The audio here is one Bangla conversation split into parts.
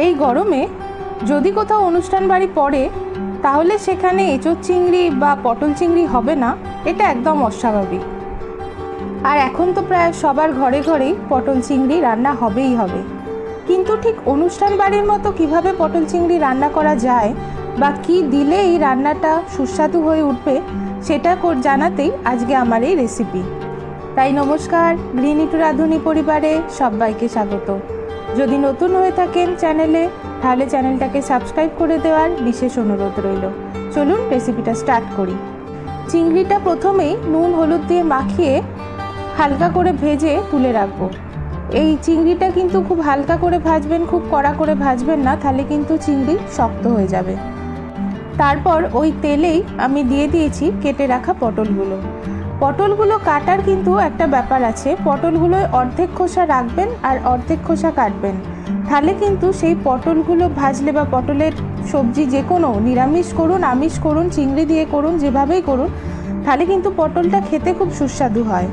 এই গরমে যদি কোথাও অনুষ্ঠান বাড়ি পড়ে তাহলে সেখানে এঁচোড় চিংড়ি বা পটল চিংড়ি হবে না, এটা একদম অস্বাভাবিক। আর এখন তো প্রায় সবার ঘরে ঘরেই পটল চিংড়ি রান্না হবেই হবে, কিন্তু ঠিক অনুষ্ঠান বাড়ির মতো কিভাবে পটল চিংড়ি রান্না করা যায় বা কি দিলে এই রান্নাটা সুস্বাদু হয়ে উঠবে সেটা জানাতেই আজকে আমার এই রেসিপি। তাই নমস্কার, গৃহিণী টু রাঁধুনি পরিবারে সবাইকে স্বাগত। যদি নতুন হয়ে থাকেন চ্যানেলে, তাহলে চ্যানেলটাকে সাবস্ক্রাইব করে দেওয়ার বিশেষ অনুরোধ রইল। চলুন রেসিপিটা স্টার্ট করি। চিংড়িটা প্রথমেই নুন হলুদ দিয়ে মাখিয়ে হালকা করে ভেজে তুলে রাখবো। এই চিংড়িটা কিন্তু খুব হালকা করে ভাজবেন, খুব কড়া করে ভাজবেন না, তাহলে কিন্তু চিংড়ি শক্ত হয়ে যাবে। তারপর ওই তেলেই আমি দিয়ে দিয়েছি কেটে রাখা পটলগুলো। পটলগুলো কাটার কিন্তু একটা ব্যাপার আছে, পটলগুলোয় অর্ধেক খোসা রাখবেন আর অর্ধেক খোসা কাটবেন, তাহলে কিন্তু সেই পটলগুলো ভাজলে বা পটলের সবজি যে কোনো নিরামিষ করুন, আমিষ করুন, চিংড়ি দিয়ে করুন, যেভাবেই করুন, তাহলে কিন্তু পটলটা খেতে খুব সুস্বাদু হয়।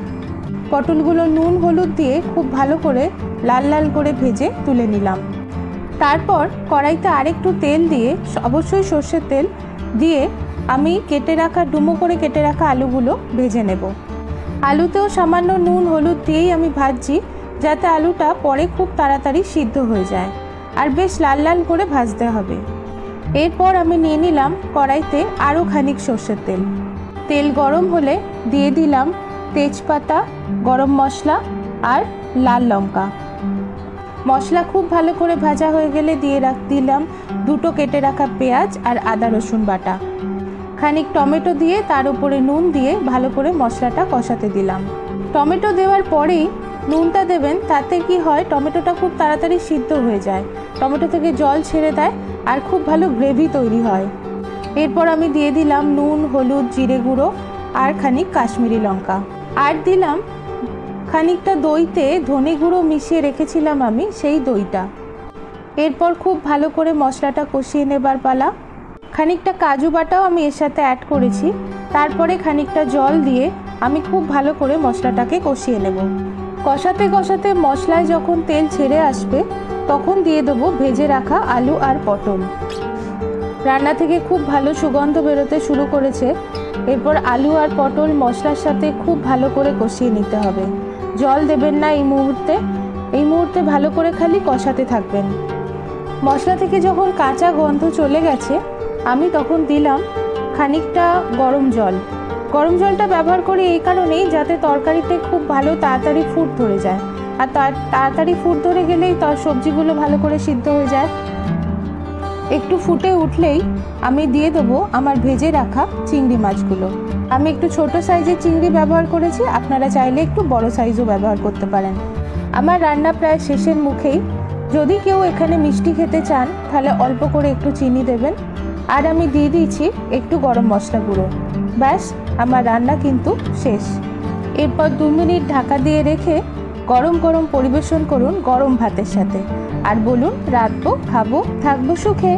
পটলগুলো নুন হলুদ দিয়ে খুব ভালো করে লাল লাল করে ভেজে তুলে নিলাম। তারপর কড়াইতে আরেকটু তেল দিয়ে, অবশ্যই সর্ষের তেল দিয়ে, আমি কেটে রাখা ডুমো করে কেটে রাখা আলুগুলো ভেজে নেব। আলুতেও সামান্য নুন হলুদ দিয়েই আমি ভাজছি, যাতে আলুটা পরে খুব তাড়াতাড়ি সিদ্ধ হয়ে যায়, আর বেশ লাল লাল করে ভাজতে হবে। এরপর আমি নিয়ে নিলাম কড়াইতে আরও খানিক সর্ষের তেল। তেল গরম হলে দিয়ে দিলাম তেজপাতা, গরম মশলা আর লাল লঙ্কা। মশলা খুব ভালো করে ভাজা হয়ে গেলে দিলাম দুটো কেটে রাখা পেঁয়াজ আর আদা রসুন বাটা। খানিক টমেটো দিয়ে তার উপরে নুন দিয়ে ভালো করে মশলাটা কষাতে দিলাম। টমেটো দেওয়ার পরেই নুনটা দেবেন, তাতে কি হয় টমেটোটা খুব তাড়াতাড়ি সিদ্ধ হয়ে যায়, টমেটো থেকে জল ছেড়ে দেয় আর খুব ভালো গ্রেভি তৈরি হয়। এরপর আমি দিয়ে দিলাম নুন হলুদ জিরে গুঁড়ো আর খানিক কাশ্মীরি লঙ্কা, আর দিলাম খানিকটা দইতে ধনে গুঁড়ো মিশিয়ে রেখেছিলাম আমি, সেই দইটা। এরপর খুব ভালো করে মশলাটা কষিয়ে নেবার পালা। খানিকটা কাজু বাটাও আমি এর সাথে অ্যাড করেছি। তারপরে খানিকটা জল দিয়ে আমি খুব ভালো করে মশলাটাকে কষিয়ে নেব। কষাতে কষাতে মশলায় যখন তেল ছেড়ে আসবে তখন দিয়ে দেবো ভেজে রাখা আলু আর পটল। রান্না থেকে খুব ভালো সুগন্ধ বেরোতে শুরু করেছে। এরপর আলু আর পটল মশলার সাথে খুব ভালো করে কষিয়ে নিতে হবে। জল দেবেন না এই মুহূর্তে ভালো করে খালি কষাতে থাকবেন। মশলা থেকে যখন কাঁচা গন্ধ চলে গেছে আমি তখন দিলাম খানিকটা গরম জল। গরম জলটা ব্যবহার করি এই কারণেই, যাতে তরকারিতে খুব ভালো তাড়াতাড়ি ফুট ধরে যায়, আর তাড়াতাড়ি ফুট ধরে গেলেই সবজিগুলো ভালো করে সিদ্ধ হয়ে যায়। একটু ফুটে উঠলেই আমি দিয়ে দেবো আমার ভেজে রাখা চিংড়ি মাছগুলো। আমি একটু ছোট সাইজের চিংড়ি ব্যবহার করেছি, আপনারা চাইলে একটু বড় সাইজও ব্যবহার করতে পারেন। আমার রান্না প্রায় শেষের মুখেই। যদি কেউ এখানে মিষ্টি খেতে চান তাহলে অল্প করে একটু চিনি দেবেন, আর আমি দিয়ে দিয়েছি একটু গরম মশলা গুঁড়ো। ব্যাস, আমার রান্না কিন্তু শেষ। এরপর 2 মিনিট ঢাকা দিয়ে রেখে গরম গরম পরিবেশন করুন গরম ভাতের সাথে, আর বলুন রাঁধবো, খাবো, থাকবো সুখে।